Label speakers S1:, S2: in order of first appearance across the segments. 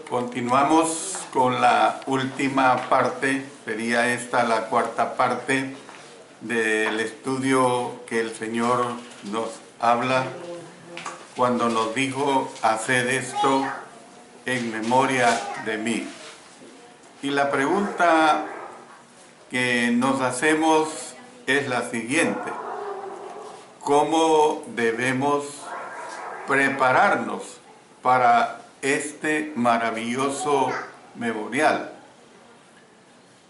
S1: Continuamos con la última parte, sería esta la cuarta parte del estudio que el Señor nos habla cuando nos dijo: haced esto en memoria de mí. Y la pregunta que nos hacemos es la siguiente: ¿cómo debemos prepararnos para este maravilloso memorial?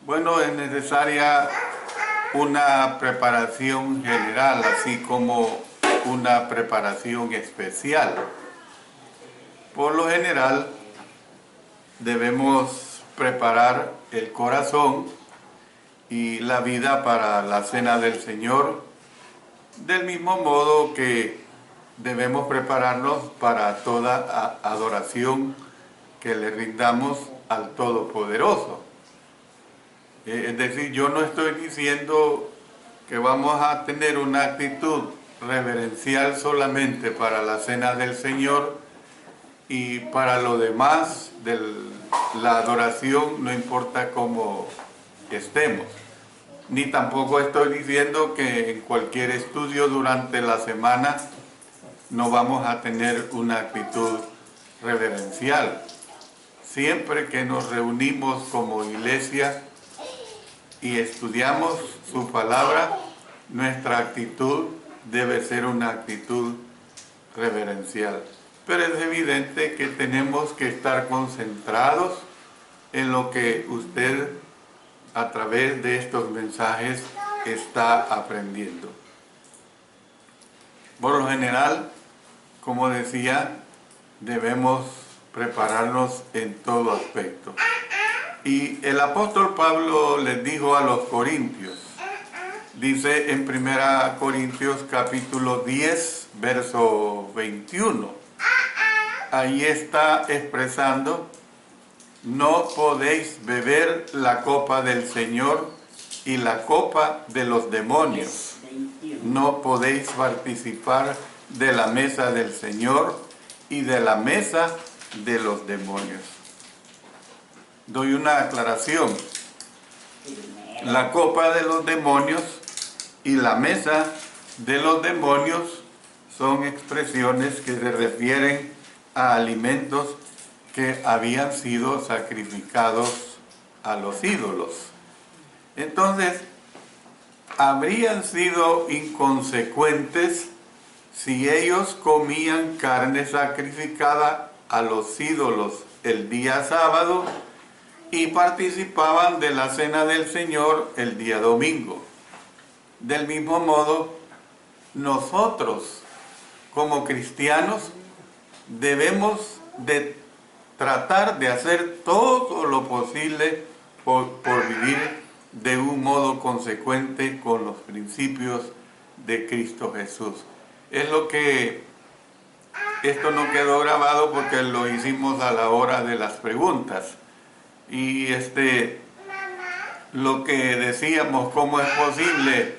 S1: Bueno, es necesaria una preparación general, así como una preparación especial. Por lo general, debemos preparar el corazón y la vida para la cena del Señor, del mismo modo que debemos prepararnos para toda adoración que le rindamos al Todopoderoso. Es decir, yo no estoy diciendo que vamos a tener una actitud reverencial solamente para la cena del Señor y para lo demás de la adoración no importa cómo estemos. Ni tampoco estoy diciendo que en cualquier estudio durante la semana no vamos a tener una actitud reverencial. Siempre que nos reunimos como iglesia y estudiamos su palabra, nuestra actitud debe ser una actitud reverencial. Pero es evidente que tenemos que estar concentrados en lo que usted a través de estos mensajes está aprendiendo. Por lo general, como decía, debemos prepararnos en todo aspecto. Y el apóstol Pablo les dijo a los corintios, dice en 1 Corintios capítulo 10, verso 21, ahí está expresando: no podéis beber la copa del Señor y la copa de los demonios. No podéis participar de la mesa del Señor y de la mesa de los demonios. Doy una aclaración. La copa de los demonios y la mesa de los demonios son expresiones que se refieren a alimentos que habían sido sacrificados a los ídolos. Entonces, habrían sido inconsecuentes si ellos comían carne sacrificada a los ídolos el día sábado y participaban de la cena del Señor el día domingo. Del mismo modo, nosotros como cristianos debemos de tratar de hacer todo lo posible por vivir de un modo consecuente con los principios de Cristo Jesús. Es lo que esto no quedó grabado porque lo hicimos a la hora de las preguntas. Y lo que decíamos, cómo es posible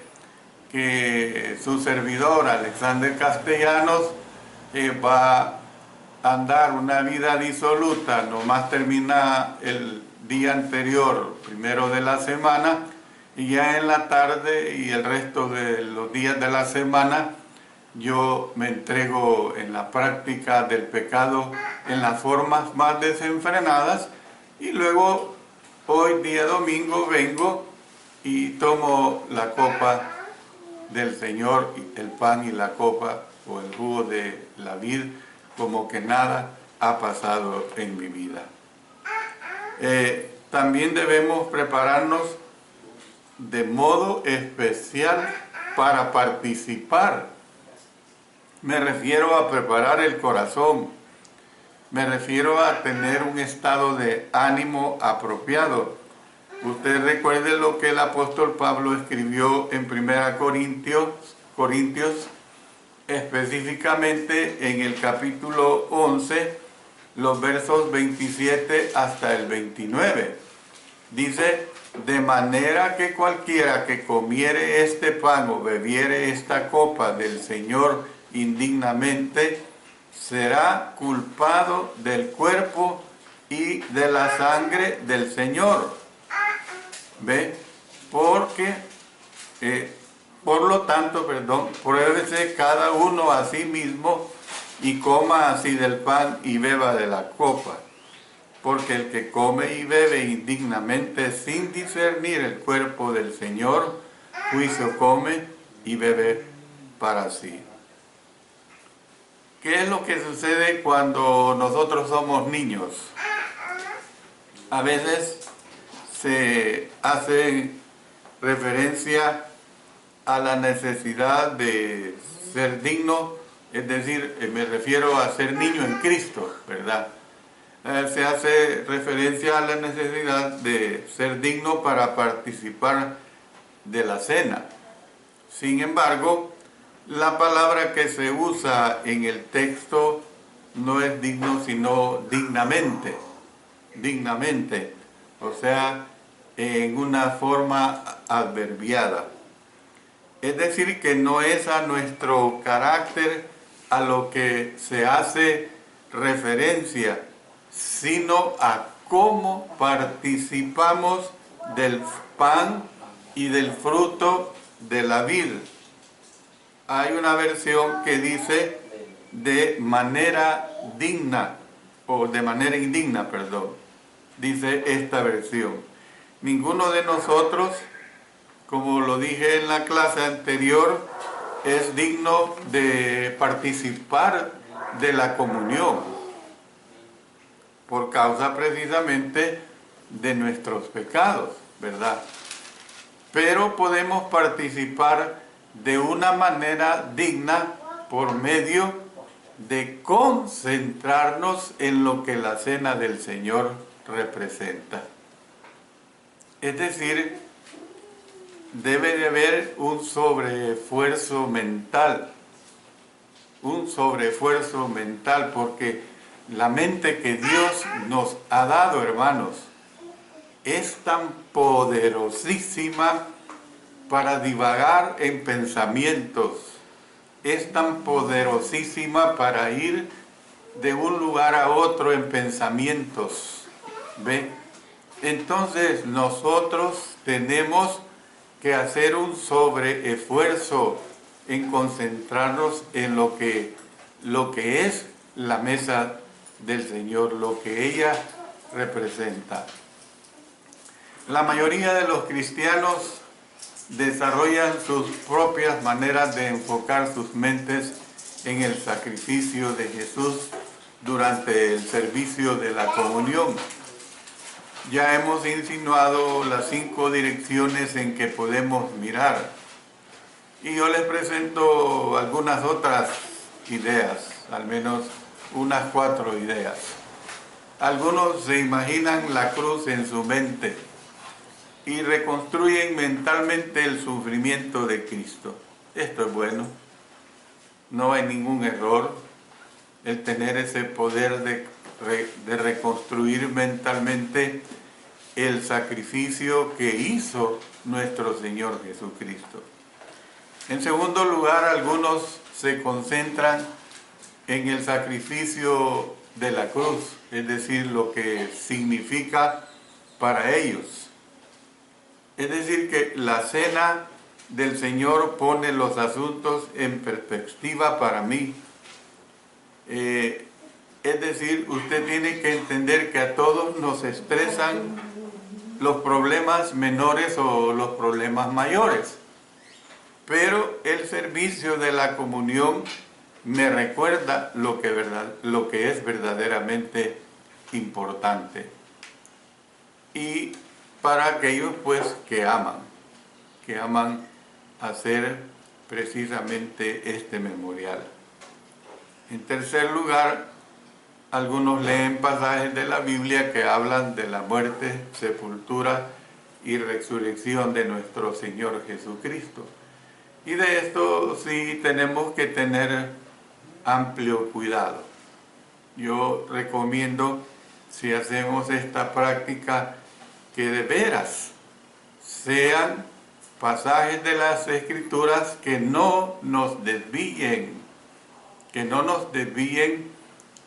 S1: que su servidor Alexander Castellanos va a andar una vida disoluta, nomás termina el día anterior, primero de la semana, y ya en la tarde y el resto de los días de la semana yo me entrego en la práctica del pecado en las formas más desenfrenadas, y luego hoy día domingo vengo y tomo la copa del Señor, el pan y la copa o el jugo de la vid, como que nada ha pasado en mi vida. También debemos prepararnos de modo especial para participar. Me refiero a preparar el corazón, me refiero a tener un estado de ánimo apropiado. Usted recuerde lo que el apóstol Pablo escribió en 1 Corintios, específicamente en el capítulo 11, los versos 27 hasta el 29. Dice: de manera que cualquiera que comiere este pan o bebiere esta copa del Señor indignamente, será culpado del cuerpo y de la sangre del Señor. ¿Ve? Porque, por lo tanto, pruébese cada uno a sí mismo y coma así del pan y beba de la copa. Porque el que come y bebe indignamente sin discernir el cuerpo del Señor, juicio come y bebe para sí. ¿Qué es lo que sucede cuando nosotros somos niños? A veces se hace referencia a la necesidad de ser digno, es decir, me refiero a ser niño en Cristo, ¿verdad? Se hace referencia a la necesidad de ser digno para participar de la cena. Sin embargo, la palabra que se usa en el texto no es digno, sino dignamente. Dignamente, o sea, en una forma adverbiada. Es decir, que no es a nuestro carácter a lo que se hace referencia, sino a cómo participamos del pan y del fruto de la vid. Hay una versión que dice de manera digna, o de manera indigna, perdón, dice esta versión. Ninguno de nosotros, como lo dije en la clase anterior, es digno de participar de la comunión, por causa precisamente de nuestros pecados, ¿verdad? Pero podemos participar de una manera digna por medio de concentrarnos en lo que la cena del Señor representa. Es decir, debe de haber un sobreesfuerzo mental, porque la mente que Dios nos ha dado, hermanos, es tan poderosísima para divagar en pensamientos, es tan poderosísima para ir de un lugar a otro en pensamientos, ¿ve? Entonces nosotros tenemos que hacer un sobreesfuerzo en concentrarnos en lo que es la mesa del Señor, lo que ella representa. La mayoría de los cristianos desarrollan sus propias maneras de enfocar sus mentes en el sacrificio de Jesús durante el servicio de la comunión. Ya hemos insinuado las 5 direcciones en que podemos mirar. Y yo les presento algunas otras ideas, al menos unas 4 ideas. Algunos se imaginan la cruz en su mente y reconstruyen mentalmente el sufrimiento de Cristo. Esto es bueno. No hay ningún error el tener ese poder de reconstruir mentalmente el sacrificio que hizo nuestro Señor Jesucristo. En segundo lugar, algunos se concentran en el sacrificio de la cruz, es decir, lo que significa para ellos. Es decir, que la cena del Señor pone los asuntos en perspectiva para mí. Es decir, usted tiene que entender que a todos nos estresan los problemas menores o los problemas mayores. Pero el servicio de la comunión me recuerda lo que es verdaderamente importante. Y para aquellos pues que aman hacer precisamente este memorial. En tercer lugar, algunos leen pasajes de la Biblia que hablan de la muerte, sepultura y resurrección de nuestro Señor Jesucristo. Y de esto sí tenemos que tener amplio cuidado. Yo recomiendo, si hacemos esta práctica, que de veras sean pasajes de las Escrituras que no nos desvíen,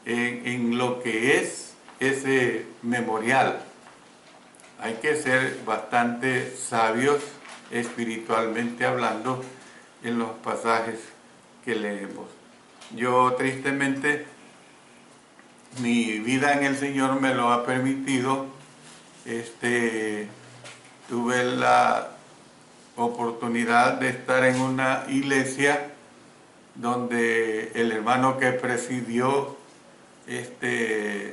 S1: en lo que es ese memorial. Hay que ser bastante sabios espiritualmente hablando en los pasajes que leemos. Yo tristemente, mi vida en el Señor me lo ha permitido. Tuve la oportunidad de estar en una iglesia donde el hermano que presidió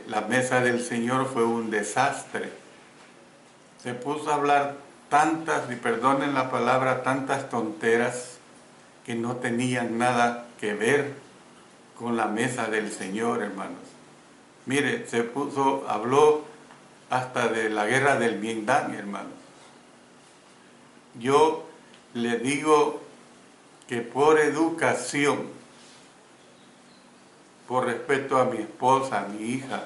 S1: la mesa del Señor fue un desastre. Se puso a hablar tantas, y perdonen la palabra, tantas tonteras que no tenían nada que ver con la mesa del Señor, hermanos. Mire, habló hasta de la guerra del Vietnam, hermanos. Yo le digo que por educación, por respeto a mi esposa, a mi hija,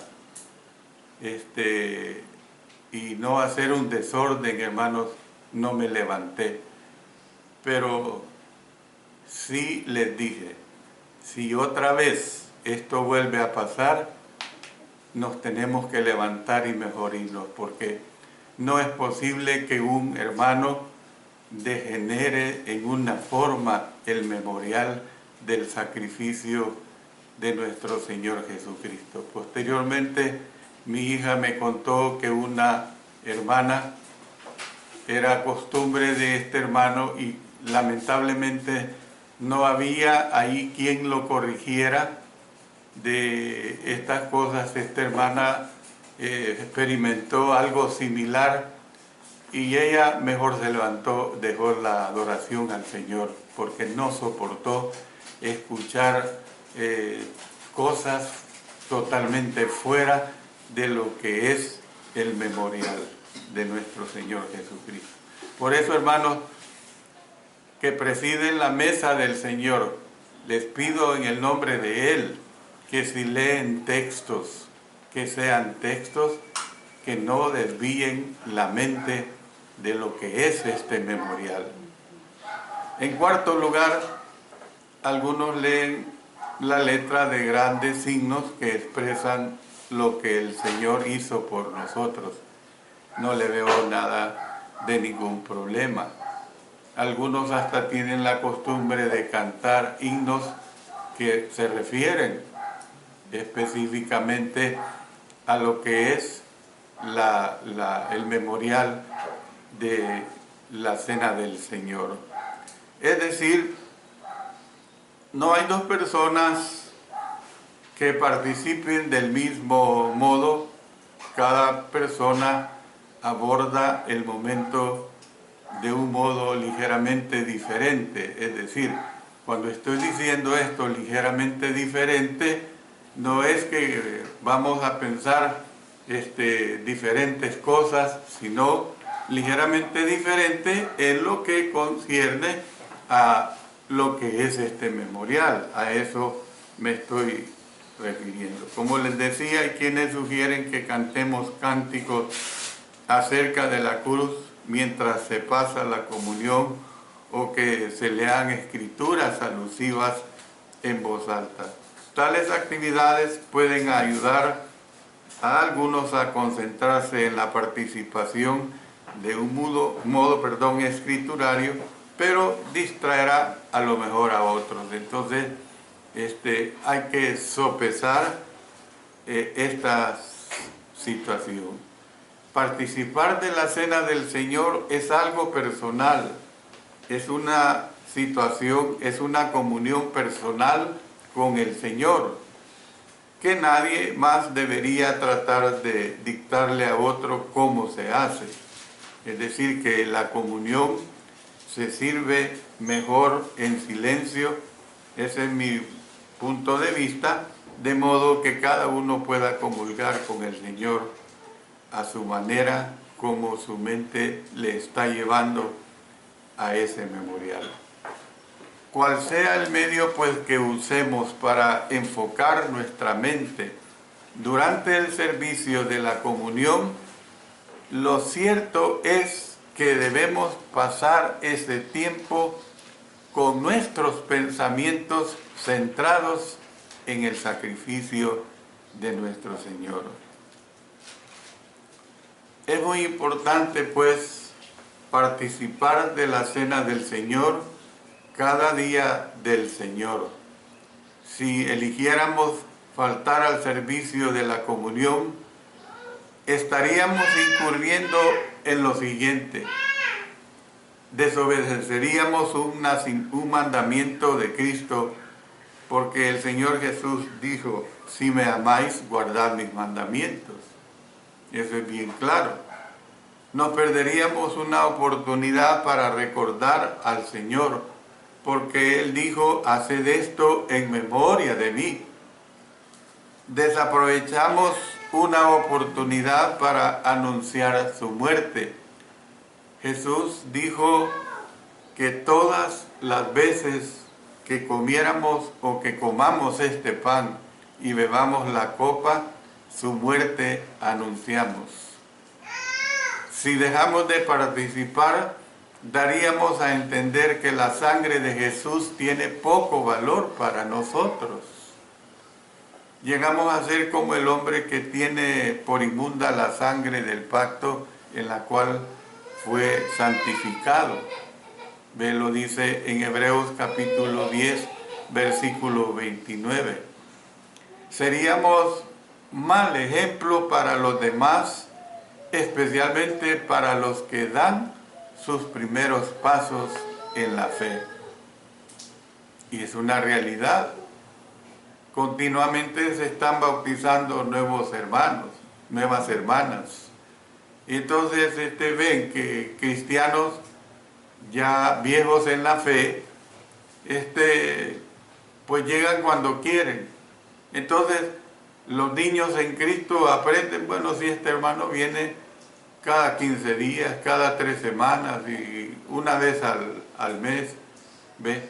S1: y no hacer un desorden, hermanos, no me levanté. Pero sí les dije, si otra vez esto vuelve a pasar, nos tenemos que levantar y mejorirnos, porque no es posible que un hermano degenere en una forma el memorial del sacrificio de nuestro Señor Jesucristo. Posteriormente, mi hija me contó que una hermana, era costumbre de este hermano y lamentablemente no había ahí quien lo corrigiera de estas cosas. Esta hermana experimentó algo similar y ella mejor se levantó, dejó la adoración al Señor porque no soportó escuchar cosas totalmente fuera de lo que es el memorial de nuestro Señor Jesucristo. Por eso, hermanos, que presiden la mesa del Señor, les pido en el nombre de Él que si leen textos, que sean textos que no desvíen la mente de lo que es este memorial. En cuarto lugar, algunos leen la letra de grandes signos que expresan lo que el Señor hizo por nosotros. No le veo nada de ningún problema. Algunos hasta tienen la costumbre de cantar himnos que se refieren específicamente a lo que es el memorial de la Cena del Señor. Es decir, no hay dos personas que participen del mismo modo. Cada persona aborda el momento de un modo ligeramente diferente. Es decir, cuando estoy diciendo esto ligeramente diferente, no es que vamos a pensar diferentes cosas, sino ligeramente diferente en lo que concierne a lo que es este memorial. A eso me estoy refiriendo. Como les decía, hay quienes sugieren que cantemos cánticos acerca de la cruz mientras se pasa la comunión o que se lean escrituras alusivas en voz alta. Tales actividades pueden ayudar a algunos a concentrarse en la participación de un modo escriturario, pero distraerá a lo mejor a otros. Entonces, hay que sopesar esta situación. Participar de la Cena del Señor es algo personal, es una situación, es una comunión personal con el Señor, que nadie más debería tratar de dictarle a otro cómo se hace. Es decir, que la comunión se sirve mejor en silencio. Ese es mi punto de vista, de modo que cada uno pueda comulgar con el Señor a su manera, como su mente le está llevando a ese memorial. Cual sea el medio pues que usemos para enfocar nuestra mente durante el servicio de la comunión, lo cierto es que debemos pasar ese tiempo con nuestros pensamientos centrados en el sacrificio de nuestro Señor. Es muy importante pues participar de la cena del Señor cada día del Señor. Si eligiéramos faltar al servicio de la comunión, estaríamos incurriendo en lo siguiente: desobedeceríamos un mandamiento de Cristo, porque el Señor Jesús dijo: si me amáis, guardad mis mandamientos. Eso es bien claro. Nos perderíamos una oportunidad para recordar al Señor, porque Él dijo: haced esto en memoria de mí. Desaprovechamos una oportunidad para anunciar su muerte. Jesús dijo que todas las veces que comiéramos o que comamos este pan y bebamos la copa, su muerte anunciamos. Si dejamos de participar, daríamos a entender que la sangre de Jesús tiene poco valor para nosotros. Llegamos a ser como el hombre que tiene por inmunda la sangre del pacto en la cual fue santificado. Ve, lo dice en Hebreos capítulo 10, versículo 29. Seríamos mal ejemplo para los demás, especialmente para los que dan sus primeros pasos en la fe. Y es una realidad. Continuamente se están bautizando nuevos hermanos, nuevas hermanas. Y entonces ven que cristianos ya viejos en la fe, pues llegan cuando quieren. Entonces los niños en Cristo aprenden: bueno, si este hermano viene cada 15 días, cada 3 semanas y una vez al mes, ¿ves?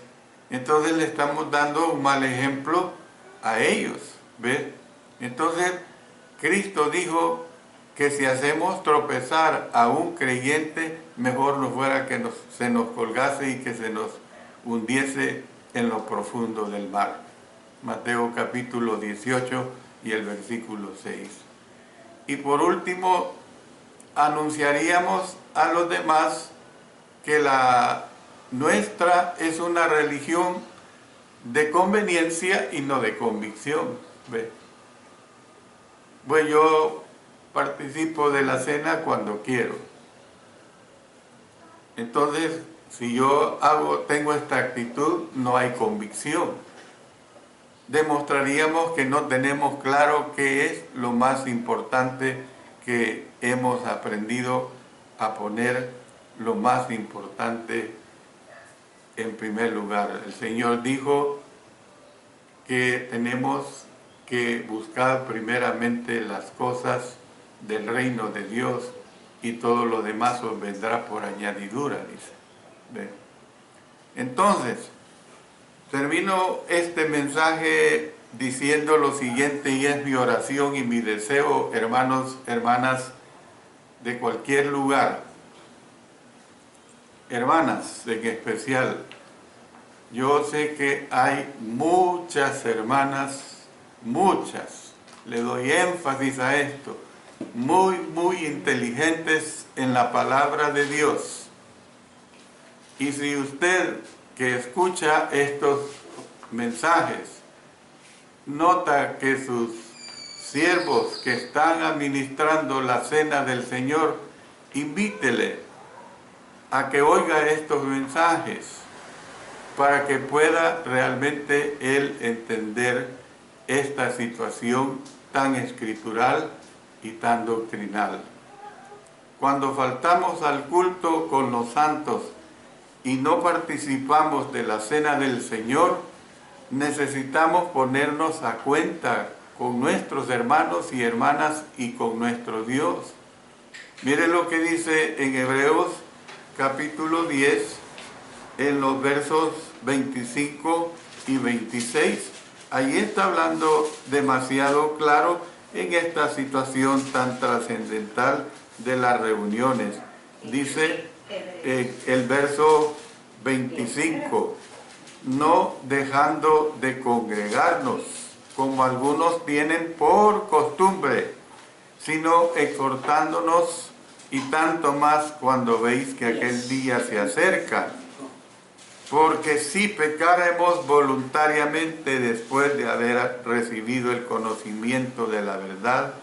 S1: Entonces le estamos dando un mal ejemplo a ellos, ¿ves? Entonces Cristo dijo que si hacemos tropezar a un creyente, mejor nos fuera que se nos colgase y que se nos hundiese en lo profundo del mar. Mateo capítulo 18 y el versículo 6. Y por último, anunciaríamos a los demás que la nuestra es una religión de conveniencia y no de convicción. ¿Ve? Pues yo participo de la cena cuando quiero. Entonces, si yo tengo esta actitud, no hay convicción. Demostraríamos que no tenemos claro qué es lo más importante, que hemos aprendido a poner lo más importante en primer lugar. El Señor dijo que tenemos que buscar primeramente las cosas del reino de Dios y todo lo demás os vendrá por añadidura, dice. ¿Ve? Entonces, termino este mensaje diciendo lo siguiente, y es mi oración y mi deseo, hermanos, hermanas de cualquier lugar, hermanas en especial. Yo sé que hay muchas hermanas, muchas, le doy énfasis a esto, muy inteligentes en la palabra de Dios. Y si usted que escucha estos mensajes nota que sus siervos que están administrando la cena del Señor, invítele a que oiga estos mensajes para que pueda realmente él entender esta situación tan escritural y tan doctrinal. Cuando faltamos al culto con los santos y no participamos de la cena del Señor, necesitamos ponernos a cuenta con nuestros hermanos y hermanas y con nuestro Dios. Mire lo que dice en Hebreos capítulo 10, en los versos 25 y 26. Allí está hablando demasiado claro en esta situación tan trascendental de las reuniones. Dice el verso 25: no dejando de congregarnos, como algunos tienen por costumbre, sino exhortándonos, y tanto más cuando veis que aquel día se acerca. Porque si pecaremos voluntariamente después de haber recibido el conocimiento de la verdad,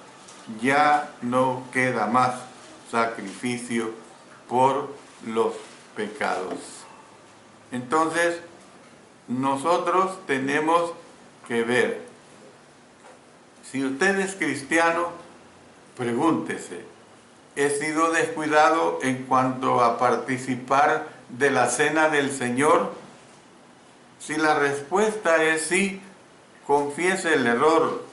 S1: ya no queda más sacrificio por los pecados. Entonces, nosotros tenemos que ver, si usted es cristiano, pregúntese, ¿he sido descuidado en cuanto a participar de la cena del Señor? Si la respuesta es sí, confiese el error,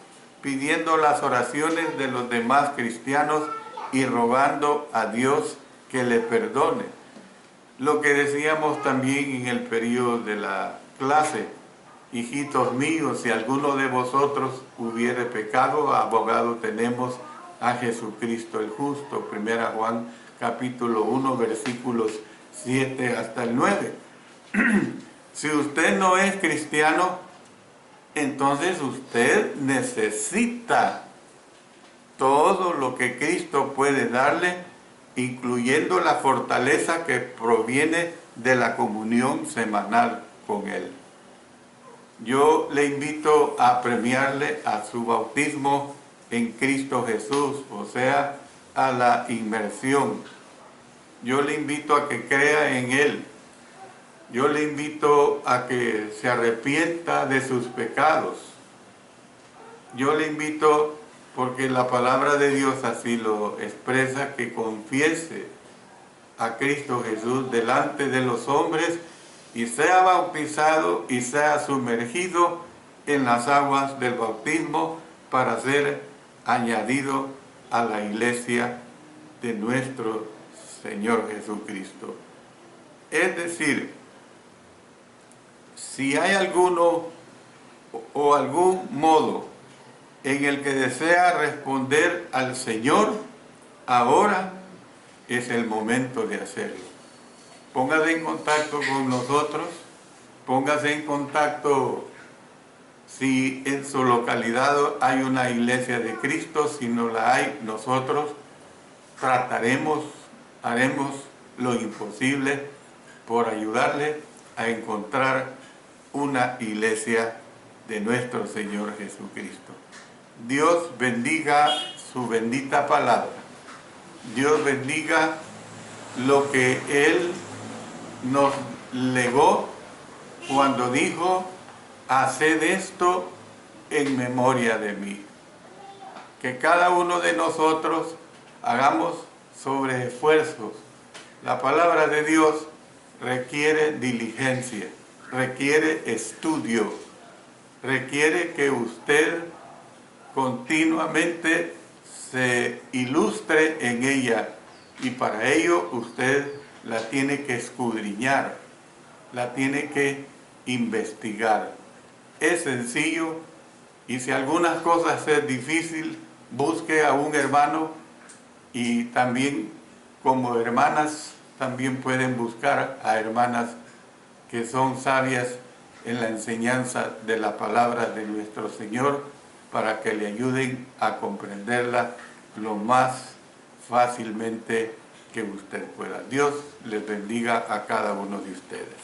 S1: pidiendo las oraciones de los demás cristianos y rogando a Dios que le perdone. Lo que decíamos también en el periodo de la clase, hijitos míos, si alguno de vosotros hubiere pecado, abogado tenemos a Jesucristo el justo. 1 Juan capítulo 1 versículos 7 hasta el 9. Si usted no es cristiano, entonces usted necesita todo lo que Cristo puede darle, incluyendo la fortaleza que proviene de la comunión semanal con Él. Yo le invito a premiarle a su bautismo en Cristo Jesús, o sea, a la inmersión. Yo le invito a que crea en Él. Yo le invito a que se arrepienta de sus pecados. Yo le invito, porque la palabra de Dios así lo expresa, que confiese a Cristo Jesús delante de los hombres y sea bautizado y sea sumergido en las aguas del bautismo para ser añadido a la iglesia de nuestro Señor Jesucristo. Es decir, si hay alguno o algún modo en el que desea responder al Señor, ahora es el momento de hacerlo. Póngase en contacto con nosotros, póngase en contacto si en su localidad hay una iglesia de Cristo. Si no la hay, nosotros haremos lo imposible por ayudarle a encontrar una iglesia de nuestro Señor Jesucristo. Dios bendiga su bendita palabra. Dios bendiga lo que Él nos legó cuando dijo: haced esto en memoria de mí. Que cada uno de nosotros hagamos sobreesfuerzos. La palabra de Dios requiere diligencia, requiere estudio, requiere que usted continuamente se ilustre en ella, y para ello usted la tiene que escudriñar, la tiene que investigar. Es sencillo, y si algunas cosas es difícil, busque a un hermano, y también como hermanas también pueden buscar a hermanas que son sabias en la enseñanza de la palabra de nuestro Señor, para que le ayuden a comprenderla lo más fácilmente que usted pueda. Dios les bendiga a cada uno de ustedes.